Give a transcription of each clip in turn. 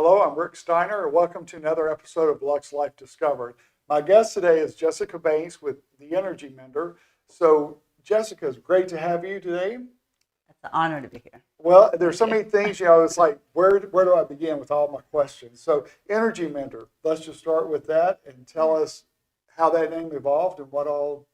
Hello, I'm Rick Steiner, and welcome to another episode of Lux Life Discovered. My guest today is Jessica Banks with the Energy Mender. So, Jessica, it's great to have you today. It's an honor to be here. Well, there's so many things, it's like, where do I begin with all my questions? So, Energy Mender, let's just start with that and tell us how that name evolved and what all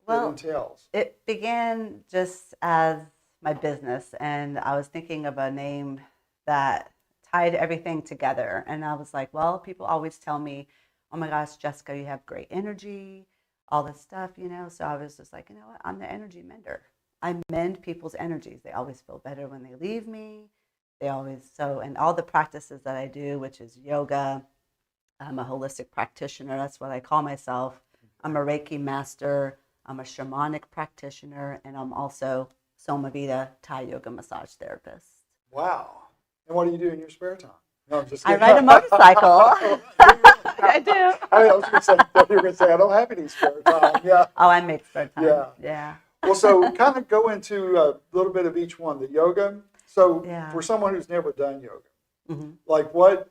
it entails. It began just as my business, and I was thinking of a name that tied everything together. And I was like, well, people always tell me, oh my gosh, Jessica, you have great energy, all this stuff, So I was just like, you know what? I'm the energy mender. I mend people's energies. They always feel better when they leave me. And all the practices that I do, which is yoga, I'm a holistic practitioner. That's what I call myself. I'm a Reiki master. I'm a shamanic practitioner, and I'm also SomaVeda Thai Yoga Massage therapist. Wow. And what do you do in your spare time? No, I'm just I kidding. ride a motorcycle. I do. I was going to say, you were going to say, I don't have any spare time. Yeah. Oh, I make spare time. Yeah. Well, so kind of go into a little bit of each one. The yoga. So for someone who's never done yoga, like what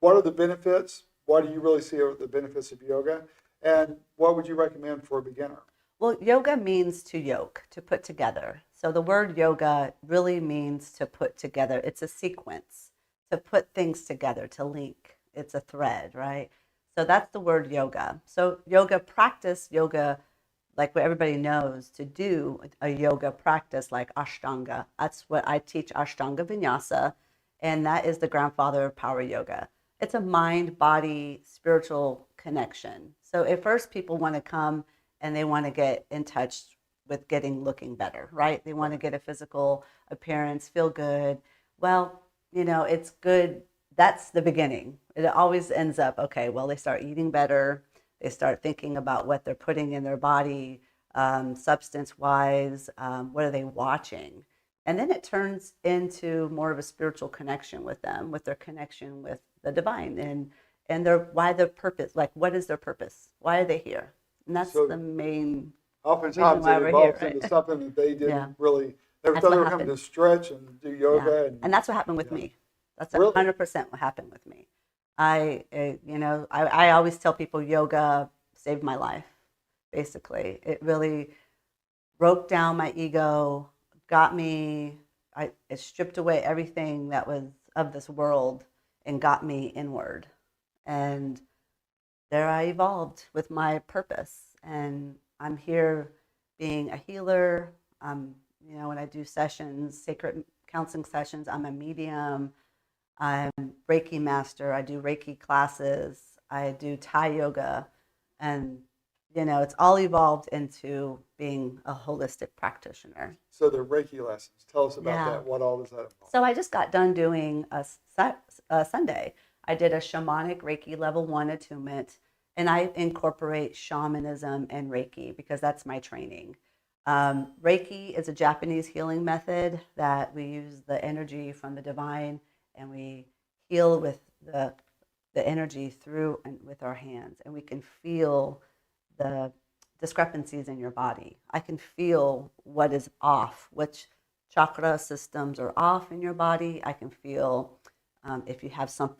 are the benefits? What do you really see are the benefits of yoga? And what would you recommend for a beginner? Well, yoga means to yoke, to put together. So the word yoga really means to put together. It's a sequence, to put things together, to link. It's a thread, right? So that's the word yoga. So yoga practice, like what everybody knows, to do a yoga practice like Ashtanga. That's what I teach, Ashtanga Vinyasa, and that is the grandfather of power yoga. It's a mind, body, spiritual connection. So at first people want to come and they want to get in touch with looking better, right? They want to get a physical appearance, feel good. Well, it's good. That's the beginning. It always ends up, okay, well, they start eating better. They start thinking about what they're putting in their body, substance-wise, what are they watching? And then it turns into more of a spiritual connection with them, with their connection with the divine and their purpose, like what is their purpose? Why are they here? And that's the main oftentimes it evolves into something that they didn't really, they thought they were coming to stretch and do yoga. Yeah. And that's what happened with me. That's 100% what happened with me. I always tell people yoga saved my life, basically. It really broke down my ego, got me, it stripped away everything that was of this world and got me inward. And there I evolved with my purpose. And I'm here being a healer. When I do sessions, sacred counseling sessions, I'm a medium. I'm Reiki master. I do Reiki classes. I do Thai yoga. And, it's all evolved into being a holistic practitioner. So the Reiki lessons, tell us about that. What all does that involve? So I just got done doing a Sunday. I did a shamanic Reiki level 1 attunement, and I incorporate shamanism and Reiki because that's my training. Reiki is a Japanese healing method that we use the energy from the divine, and we heal with the energy through and with our hands, and we can feel the discrepancies in your body. I can feel what is off, which chakra systems are off in your body. I can feel if you have some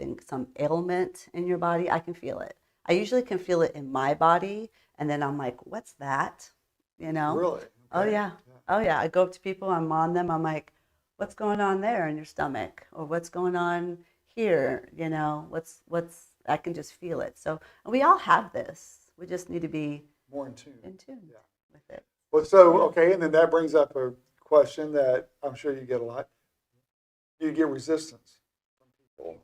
ailment in your body, I can feel it. I usually can feel it in my body, and then I'm like, what's that? Really? Okay. Oh, yeah. Oh, yeah. I go up to people, I'm on them, I'm like, what's going on there in your stomach? Or what's going on here? I can just feel it. So we all have this. We just need to be more in tune with it. Well, so, okay, and then that brings up a question that I'm sure you get a lot. Do you get resistance from people?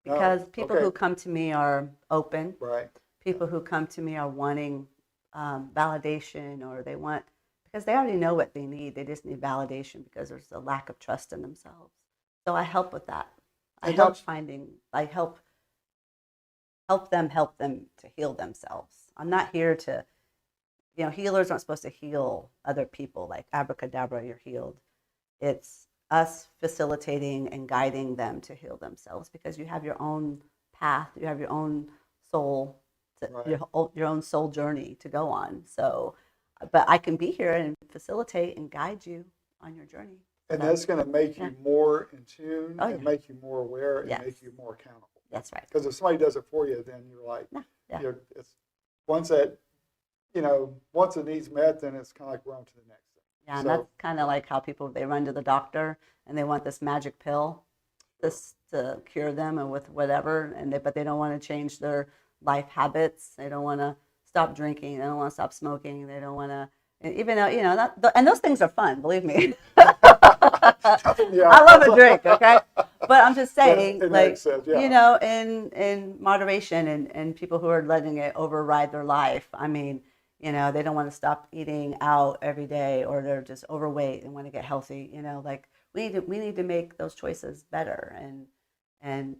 Because people who come to me are open. Right. People who come to me are wanting validation, or because they already know what they need. They just need validation because there's a lack of trust in themselves. So I help with that. I help them to heal themselves. I'm not here to, healers aren't supposed to heal other people like abracadabra, you're healed. It's us facilitating and guiding them to heal themselves because you have your own path, you have your own soul, your own soul journey to go on. So, but I can be here and facilitate and guide you on your journey. And that's going to make you more in tune and make you more aware and make you more accountable. That's right. Because if somebody does it for you, then you're like, it's once once the need's met, then it's kind of like we're on to the next thing. Yeah, and that's kind of like how people, they run to the doctor and they want this magic pill to cure them and with whatever, but they don't want to change their life habits. They don't want to stop drinking. They don't want to stop smoking. They don't want to, even though, and those things are fun, believe me. I love a drink, okay? But I'm just saying, in moderation and people who are letting it override their life, I mean, they don't want to stop eating out every day, or they're just overweight and want to get healthy, we need to make those choices better. And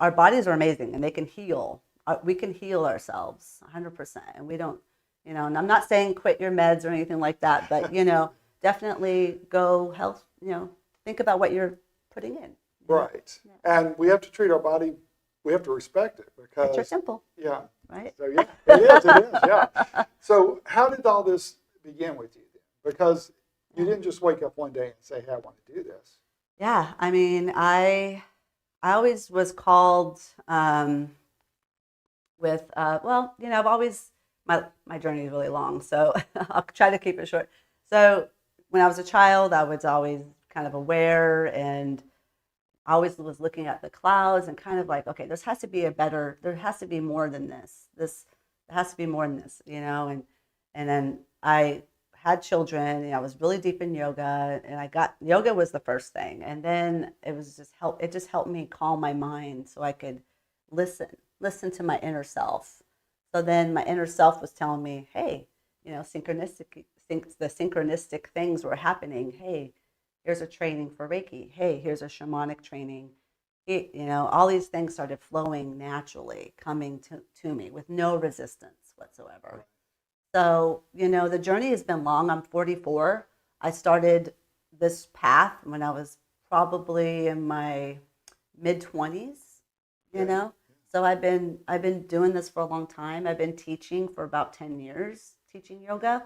our bodies are amazing and they can heal. We can heal ourselves 100%. And we don't, and I'm not saying quit your meds or anything like that, but, definitely go health, think about what you're putting in. Right. Yeah. And we have to treat our body, we have to respect it because it's simple. Yeah. Right. So it is. Yeah. So how did all this begin with you then? Because you didn't just wake up one day and say, hey, I want to do this. Yeah. I mean, I always was called with, I've always, my journey is really long, so I'll try to keep it short. So when I was a child, I was always kind of aware, and I always was looking at the clouds and kind of like, okay, there has to be more than this. There has to be more than this, and then I had children, and I was really deep in yoga, and yoga was the first thing. And then it just helped me calm my mind so I could listen to my inner self. So then my inner self was telling me, hey, the synchronistic things were happening. Hey, here's a training for Reiki. Hey, here's a shamanic training. All these things started flowing naturally, coming to me with no resistance whatsoever. So, the journey has been long. I'm 44. I started this path when I was probably in my mid-20s, So I've been doing this for a long time. I've been teaching for about 10 years, teaching yoga.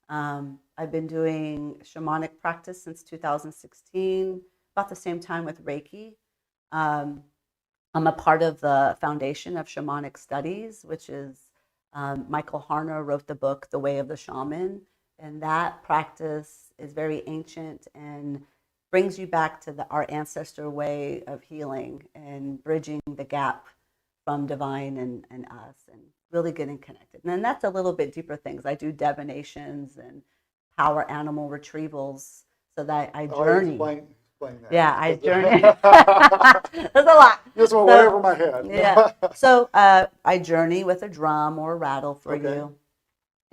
I've been doing shamanic practice since 2016, about the same time with Reiki. I'm a part of the foundation of shamanic studies, which is Michael Harner wrote the book, The Way of the Shaman. And that practice is very ancient and brings you back to our ancestor way of healing and bridging the gap from divine and us, and really getting connected. And then that's a little bit deeper things. I do divinations and power animal retrievals, so that I journey. Explain that. Yeah, I journey. There's a lot. Just went way over my head. Yeah. So I journey with a drum or a rattle for you.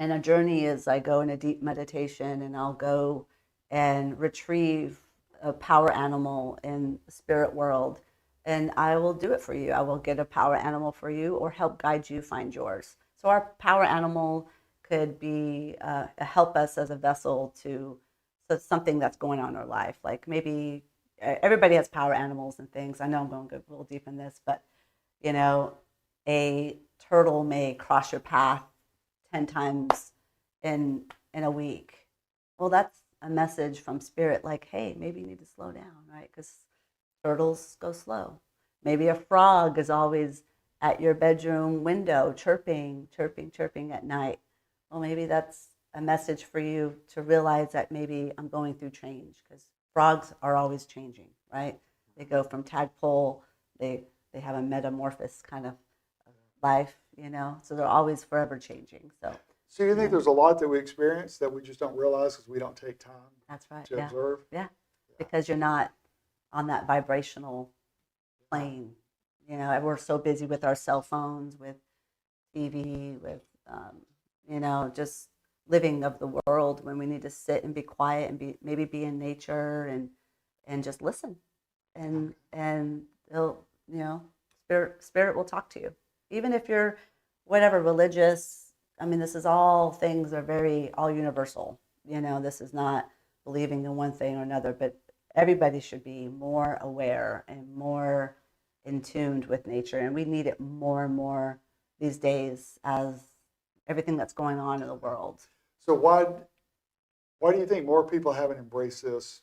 And a journey is I go in a deep meditation, and I'll go and retrieve a power animal in the spirit world. And I will do it for you. I will get a power animal for you or help guide you find yours. So our power animal could be help us as a vessel to something that's going on in our life. Like maybe everybody has power animals and things. I know I'm going to go a little deep in this, but a turtle may cross your path 10 times in a week. Well, that's a message from spirit, like, hey, maybe you need to slow down, right? Because turtles go slow. Maybe a frog is always at your bedroom window chirping at night. Well, maybe that's a message for you to realize that maybe I'm going through change, because frogs are always changing, right? They go from tadpole, they have a metamorphosis kind of life, so they're always forever changing. So you think there's a lot that we experience that we just don't realize because we don't take time that's right. to observe? Yeah, because you're not on that vibrational plane. We're so busy with our cell phones, with TV, with, just living of the world, when we need to sit and be quiet and maybe be in nature and just listen. And it'll, spirit will talk to you. Even if you're whatever religious, this is all things are all universal. This is not believing in one thing or another, but everybody should be more aware and more in tune with nature. And we need it more and more these days as everything that's going on in the world. So why Why do you think more people haven't embraced this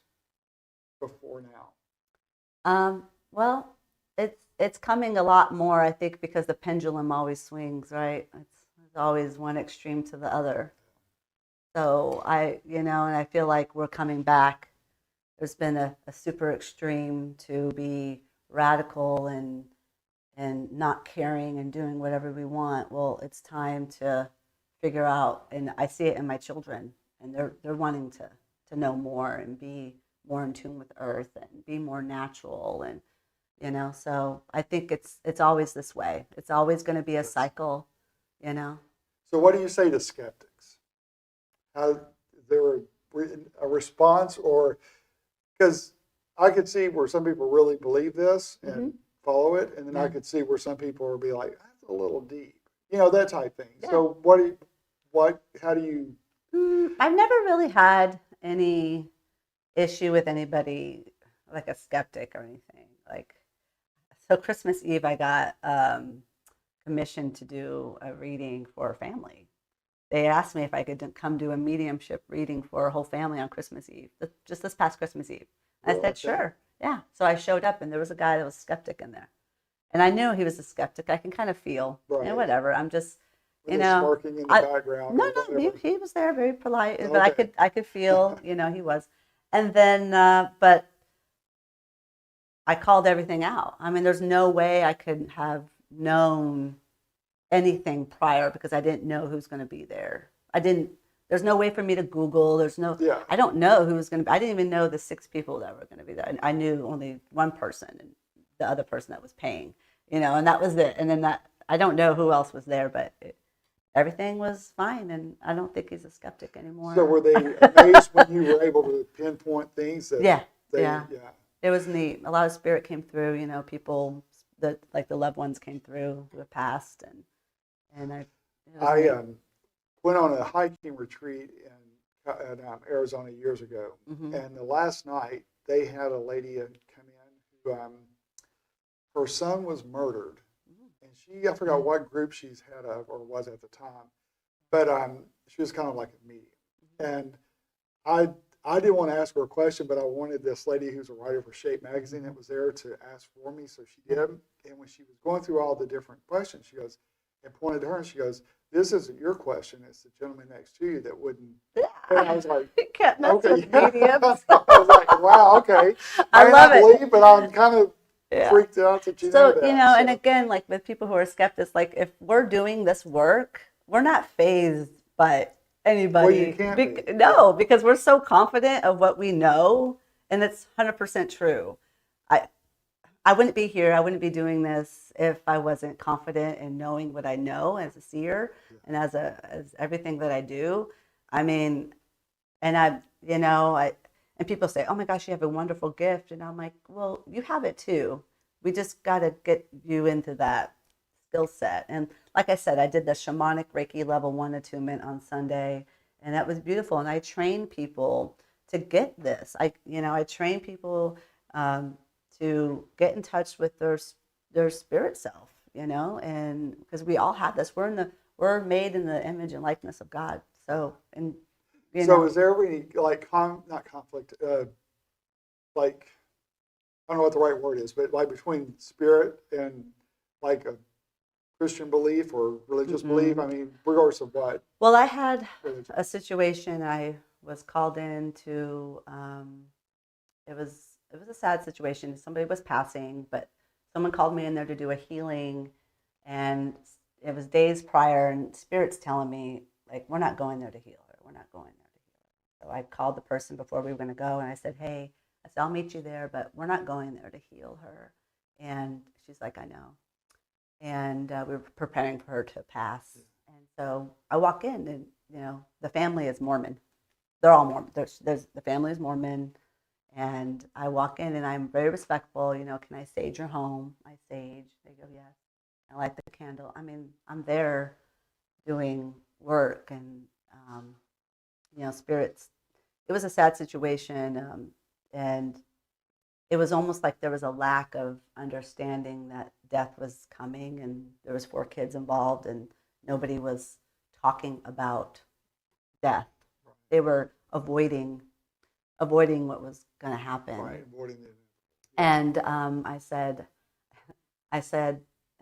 before now? Well, it's coming a lot more, I think, because the pendulum always swings, right? It's always one extreme to the other. So and I feel like we're coming back. There's been a super extreme to be radical and not caring and doing whatever we want. Well, it's time to figure out, and I see it in my children, and they're wanting to know more and be more in tune with earth and be more natural, and so I think it's always this way. It's always going to be a cycle. So what do you say to skeptics? How, is there a response, or because I could see where some people really believe this and follow it, and then I could see where some people will be like, that's a little deep, that type thing. Yeah. So how do you? I've never really had any issue with anybody like a skeptic or anything. So Christmas Eve, I got commissioned to do a reading for a family. They asked me if I could come do a mediumship reading for a whole family on Christmas Eve, just this past Christmas Eve. I said, sure, yeah. So I showed up, and there was a guy that was a skeptic in there. And I knew he was a skeptic. I can kind of feel, whatever. I'm just, smirking in the background. No, he was there, very polite, but I could feel, he was. And then, but I called everything out. I mean, there's no way I could have known anything prior because I didn't know who's going to be there. There's no way for me to Google. I don't know who was going to be. I didn't even know the 6 people that were going to be there. I knew only one person, and the other person that was paying, and that was it. And then I don't know who else was there, but everything was fine. And I don't think he's a skeptic anymore. So were they amazed when you were able to pinpoint things that yeah. It was neat. A lot of spirit came through, people that like the loved ones came through who have passed, and I went on a hiking retreat in Arizona years ago, and the last night they had a lady come in who her son was murdered, and I forgot what group she's head of or was at the time, but she was kind of like a medium, and I didn't want to ask her a question, but I wanted this lady who's a writer for Shape magazine that was there to ask for me, so she did. And when she was going through all the different questions, she goes and pointed to her, and she goes, "This isn't your question; it's the gentleman next to you that wouldn't." Yeah. And I was like, "You can't mess with mediums." I was like, "Wow, okay." I love it, but I'm kind of freaked out that you know that. And again, like with people who are skeptics, like if we're doing this work, we're not fazed by anybody. Well, you can't be. No, because we're so confident of what we know, and it's 100% true. I wouldn't be here. I wouldn't be doing this if I wasn't confident in knowing what I know as a seer and as everything that I do. I mean, and and people say, "Oh my gosh, you have a wonderful gift," and I'm like, "Well, you have it too. We just got to get you into that skill set." And like I said, I did the Shamanic Reiki level 1 attunement on Sunday, and that was beautiful. And I train people to get this. I train people to get in touch with their spirit self, and because we all have this. We're made in the image and likeness of God. So, and so is there any not conflict, like I don't know what the right word is, but like between spirit and like a Christian belief or religious belief? I mean, regardless of what. Well, I had a situation. I was called in to. It was a sad situation. Somebody was passing, but someone called me in there to do a healing, and it was days prior. And Spirit's telling me, like, we're not going there to heal her. We're not going there to heal her. So I called the person before we were going to go, and I said, "Hey," I said, "I'll meet you there, but we're not going there to heal her." And she's like, "I know." And we were preparing for her to pass. And so I walk in, and the family is Mormon. They're all Mormon. The family is Mormon. And I walk in, and I'm very respectful. "Can I sage your home?" I sage. They go, "Yes." I light the candle. I mean, I'm there doing work, and spirits. It was a sad situation, and it was almost like there was a lack of understanding that death was coming, and there was 4 kids involved, and nobody was talking about death. They were avoiding what was going to happen. Right, avoiding it. And I said, I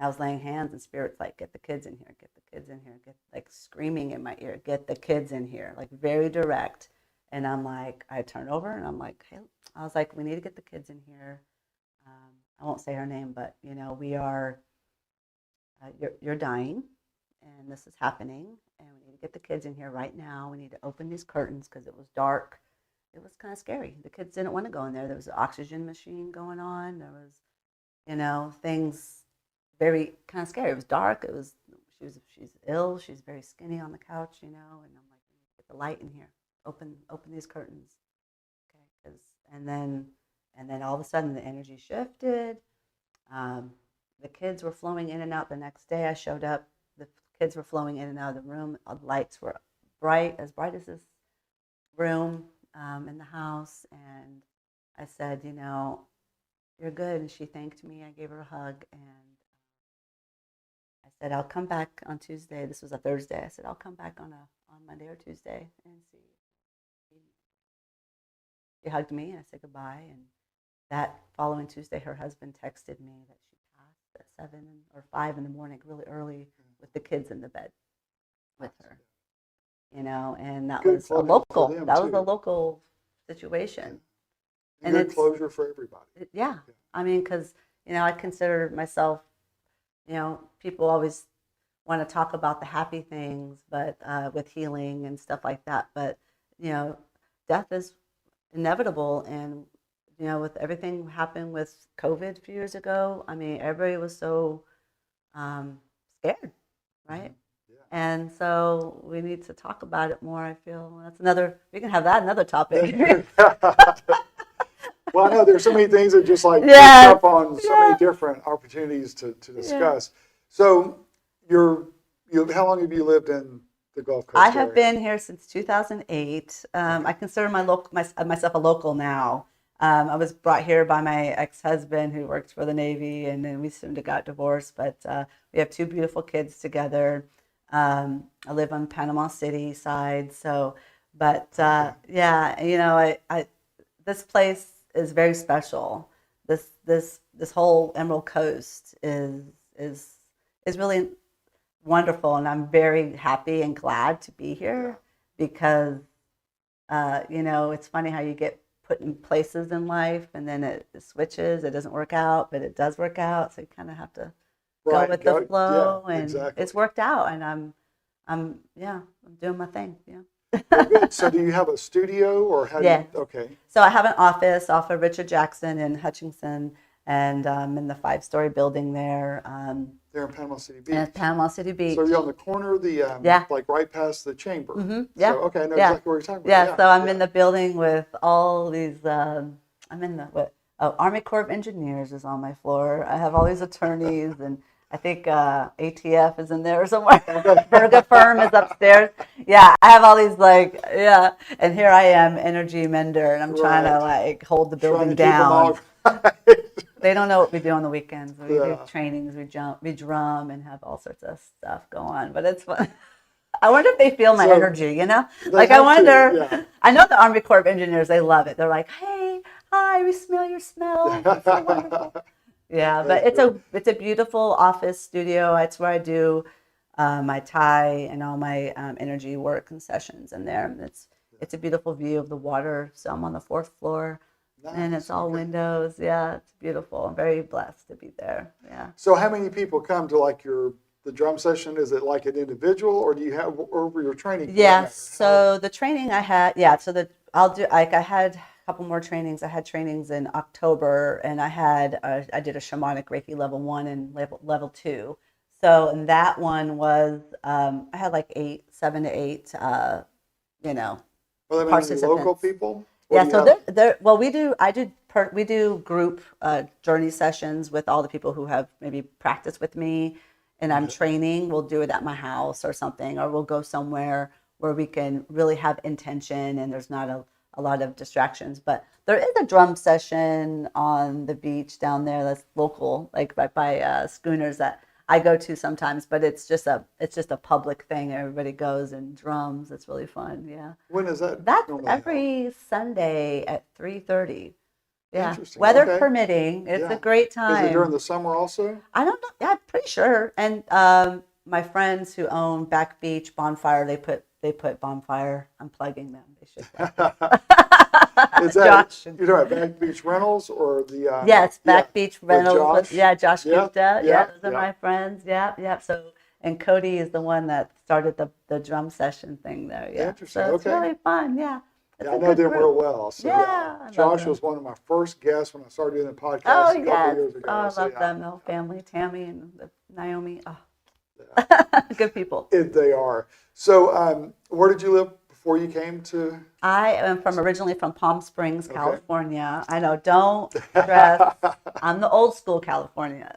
was laying hands, and Spirit's like, get the kids in here, get the kids in here, get, like, screaming in my ear, get the kids in here, like, very direct. And I'm like, I turn over and I'm like, hey, I was like, we need to get the kids in here. I won't say her name, but, you know, we are, you're dying, and this is happening, and we need to get the kids in here right now. We need to open these curtains because it was dark. It was kind of scary. The kids didn't want to go in there. There was an oxygen machine going on. There was, you know, things very kind of scary. It was dark. It was, she's ill. She's very skinny on the couch, you know, and I'm like, get the light in here. Open these curtains. Okay. And then all of a sudden the energy shifted. The kids were flowing in and out. The next day I showed up. The kids were flowing in and out of the room. The lights were bright as this room in the house. And I said, you know, you're good. And she thanked me. I gave her a hug. And I said, I'll come back on Tuesday. This was a Thursday. I said, I'll come back on Monday or Tuesday and see. She hugged me, and I said goodbye. And that following Tuesday, her husband texted me that she passed at 7 or 5 in the morning, really early, with the kids in the bed with her. You know, and that was a local. That was a local situation. And good closure for everybody. Yeah. I mean, because, you know, I consider myself, you know, people always want to talk about the happy things, but with healing and stuff like that. But, you know, death is inevitable. And, you know, with everything happened with COVID a few years ago, I mean, everybody was so scared, right? Yeah. And so we need to talk about it more, I feel. That's we can have that another topic. Well, I know there's so many things that just like pick up on so many different opportunities to discuss. Yeah. So how long have you lived in the Gulf Coast I have been here since 2008. I consider myself a local now. I was brought here by my ex-husband who worked for the Navy, and then we soon got divorced. But we have 2 beautiful kids together. I live on Panama City side. So, but yeah, you know, this place is very special. This whole Emerald Coast is really wonderful, and I'm very happy and glad to be here because you know, it's funny how you get put in places in life and then it switches. It doesn't work out, but it does work out. So you kind of have to go with the flow, and it's worked out. And I'm doing my thing. Yeah. Well, good. So do you have a studio or how? Yeah. Okay. So I have an office off of Richard Jackson in Hutchinson, and in the 5-story building there. There in Panama City Beach. At Panama City Beach. So you're on the corner of the like right past the chamber. Mm-hmm. Yeah. So, okay, I know exactly what you're talking about. Yeah. So I'm in the building with all these. I'm in the Army Corps of Engineers is on my floor. I have all these attorneys, and I think ATF is in there somewhere. Berga Firm is upstairs. Yeah, I have all these and here I am, Energy Mender, and I'm trying to like hold the building down. They don't know what we do on the weekends. We do trainings, we drum, and have all sorts of stuff go on. But it's fun. I wonder if they feel my energy, you know? Like I wonder. I know the Army Corps of Engineers, they love it. They're like, hey, hi, we smell your smell. It's so wonderful. Yeah, but it's a beautiful office studio. It's where I do my Thai and all my energy work and sessions in there. It's a beautiful view of the water. So I'm on the 4th floor. Nice. And it's all windows. Yeah, it's beautiful. I'm very blessed to be there. Yeah. So how many people come to like the drum session? Is it like an individual, or do you have over your training? Yeah. So the training I had, I had a couple more trainings. I had trainings in October, and I did a Shamanic Reiki level 1 and level 2. So and that one was I had like 7 to 8 Well, participants. Local people. Yeah, so we do group journey sessions with all the people who have maybe practiced with me, and I'm training. We'll do it at my house or something, or we'll go somewhere where we can really have intention and there's not a lot of distractions. But there is a drum session on the beach down there that's local, like right by Schooners, that I go to sometimes, but it's just a public thing. Everybody goes and drums. It's really fun. Yeah. When is that? That's every Sunday at 3:30. Yeah. Interesting. Weather Okay. permitting. It's a great time. Is it during the summer also? I don't know. Yeah, I'm pretty sure. And my friends who own Back Beach Bonfire, they put bonfire. I'm plugging them. They should. Is that Josh, you're talking about Back Beach Rentals or the? Yes, Back Beach Rentals. Josh? Josh Gupta. Yeah, those are my friends. Yeah. So, and Cody is the one that started the drum session thing there. Yeah. Interesting. So it's really fun. Yeah. I know them real well. So Josh was one of my first guests when I started doing the podcast a couple years ago. I love them. The whole family, Tammy and Naomi. Oh. Good people. They are. So where did you live before you came to? I am originally from Palm Springs, California. I know, don't stress. I'm the old school California.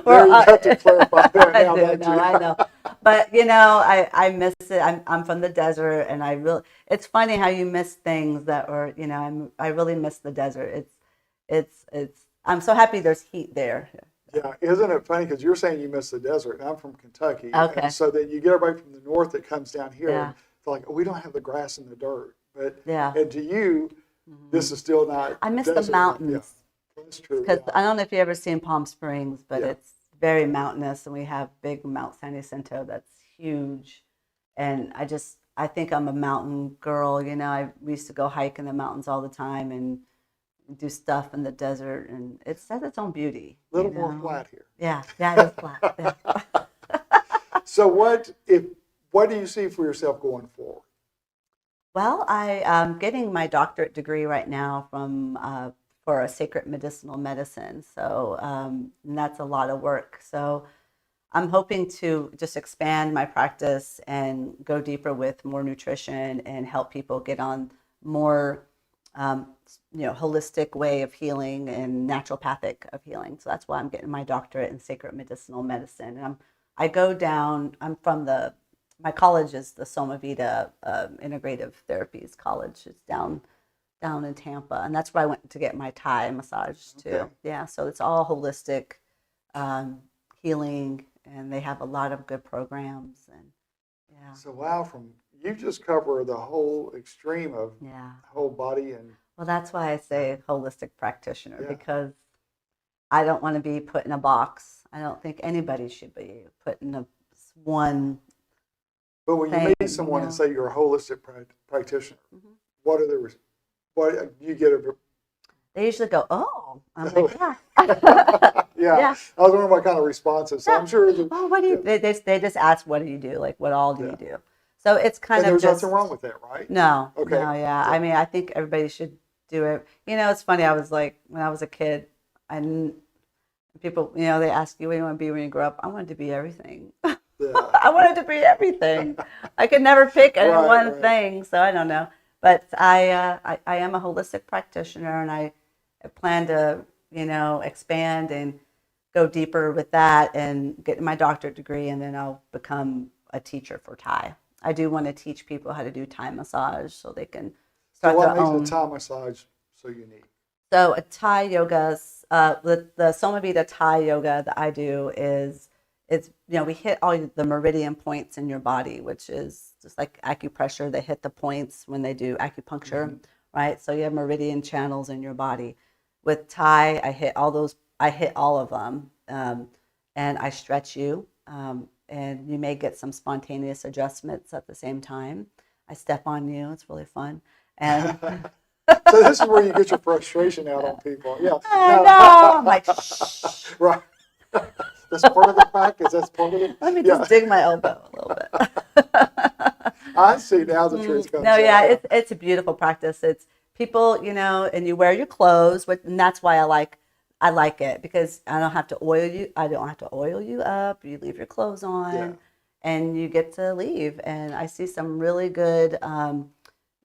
There you have to clarify that now. I know. But I miss it. I'm from the desert, and it's funny how you miss things that were, I really miss the desert. I'm so happy there's heat there. Yeah, isn't it funny? Because you're saying you miss the desert, and I'm from Kentucky. Okay. And so that you get everybody from the north that comes down here, and it's like, we don't have the grass and the dirt. But and to you, this is still not. I miss the mountains. Yeah, that's true. Because I don't know if you've ever seen Palm Springs, but it's very mountainous, and we have big Mount San Jacinto that's huge. And I think I'm a mountain girl. We used to go hike in the mountains all the time and do stuff in the desert, and it has its own beauty. A little more flat here. Yeah, it is flat. Yeah. So what do you see for yourself going forward? Well, I'm getting my doctorate degree right now for a sacred medicinal medicine. So and that's a lot of work. So I'm hoping to just expand my practice and go deeper with more nutrition and help people get on more holistic way of healing and naturopathic of healing. So that's why I'm getting my doctorate in sacred medicinal medicine. And I'm from my college is the SomaVeda Integrative Therapies College. It's down in Tampa. And that's where I went to get my Thai massage too. Okay. Yeah. So it's all holistic healing, and they have a lot of good programs. And So you just cover the whole extreme of whole body and. Well, that's why I say holistic practitioner, because I don't want to be put in a box. I don't think anybody should be put in one. But when you meet someone and say you're a holistic practitioner, what you get? They usually go, "Oh," I'm like, "Yeah." Yeah. I was wondering what kind of responses. So I'm sure. What do you? They just ask, "What do you do? Like, what all do you do?" So it's kind and of there's nothing wrong with that, right? No. Okay. No, yeah. I mean, I think everybody should do it. It's funny. I was like, when I was a kid, people, they ask you, what do you want to be when you grow up? I wanted to be everything. I wanted to be everything. I could never pick one thing, so I don't know. But I am a holistic practitioner, and I plan to, expand and go deeper with that and get my doctorate degree, and then I'll become a teacher for Thai. I do want to teach people how to do Thai massage so they can start their own. So what makes a Thai massage so unique? So a Thai yoga, the SomaVeda Thai yoga that I do is, we hit all the meridian points in your body, which is just like acupressure. They hit the points when they do acupuncture, right? So you have meridian channels in your body. With Thai, I hit all of them, and I stretch you. And you may get some spontaneous adjustments at the same time. I step on you. It's really fun. And so this is where you get your frustration out on people. Yeah. I know. I'm like, shh. Right. That's part of the practice. That's part of it. Let me just dig my elbow a little bit. I see now the truth comes out. It's a beautiful practice. It's people, and you wear your clothes, and that's why I like it, because I don't have to oil you. I don't have to oil you up. You leave your clothes on, and you get to leave. And I see some really good,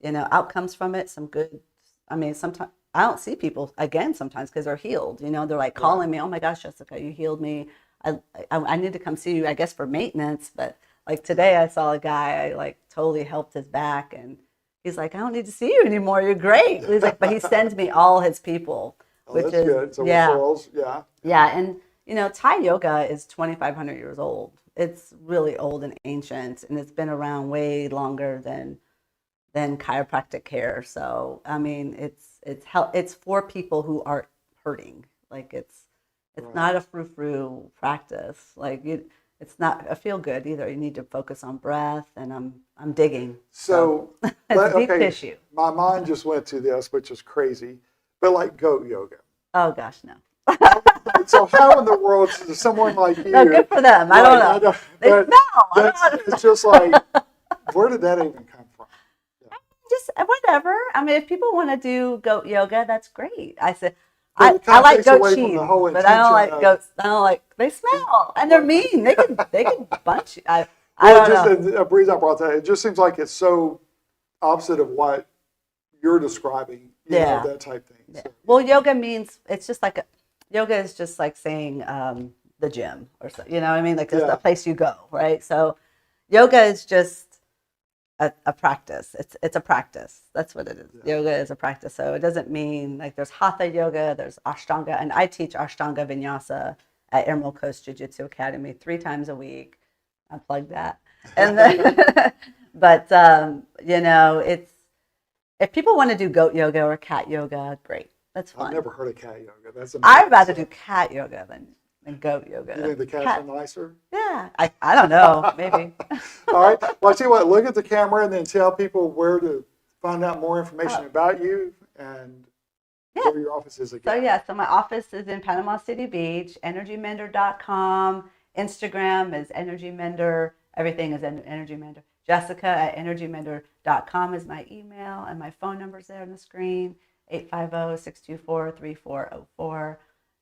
outcomes from it. Some good. I mean, sometimes I don't see people again sometimes because they're healed. They're like calling me. Oh my gosh, Jessica, you healed me. I need to come see you, I guess, for maintenance. But like today, I saw a guy. I totally helped his back, and he's like, I don't need to see you anymore. You're great. He's like, but he sends me all his people. Oh, which that's is good. So yeah, referrals, yeah. yeah, and Thai yoga is 2,500 years old. It's really old and ancient, and it's been around way longer than chiropractic care. So I mean, it's for people who are hurting. Like it's not a frou-frou practice. Like it's not a feel good either. You need to focus on breath, and I'm digging. So it's deep tissue. My mind just went to this, which is crazy, but like goat yoga. Oh gosh, no. So how in the world does someone like you? No, good for them. I don't know. They smell. It's just like, where did that even come from? Yeah. Just whatever. I mean, if people want to do goat yoga, that's great. I said, I like goat cheese, but I don't like goats. I don't like. They smell and they're mean. They can bunch you. I don't know. A breeze I brought that. It just seems like it's so opposite of what you're describing. You know, that type thing. Yeah. So, Well, yoga means it's just like yoga is just like saying the gym or so. You know what I mean? Like it's the place you go, right? So yoga is just a practice. It's a practice. That's what it is. Yeah. Yoga is a practice. So it doesn't mean like there's hatha yoga, there's ashtanga, and I teach ashtanga vinyasa at Emerald Coast Jiu-Jitsu Academy 3 times a week. I plug that. And then, but it's if people want to do goat yoga or cat yoga, great. That's fun. I've never heard of cat yoga. That's amazing. I'd rather do cat yoga than goat yoga. You think the cats are nicer? Yeah, I don't know, maybe. All right. Well, I tell you what, look at the camera and then tell people where to find out more information about you and where your office is again. So my office is in Panama City Beach, energymender.com. Instagram is energymender. Everything is energymender. Jessica at energymender.com is my email, and my phone number's there on the screen, 850-624-3404.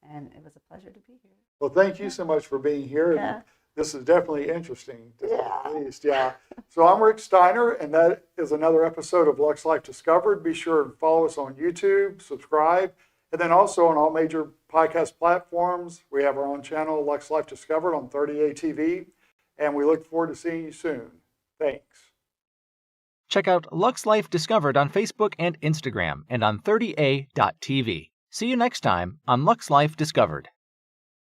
And it was a pleasure to be here. Well, thank you so much for being here. Yeah. This is definitely interesting, to say the least. Yeah. So I'm Rick Steiner, and that is another episode of Lux Life Discovered. Be sure and follow us on YouTube, subscribe, and then also on all major podcast platforms. We have our own channel, Lux Life Discovered, on 30A TV, and we look forward to seeing you soon. Thanks. Check out Lux Life Discovered on Facebook and Instagram and on 30A.tv. See you next time on Lux Life Discovered.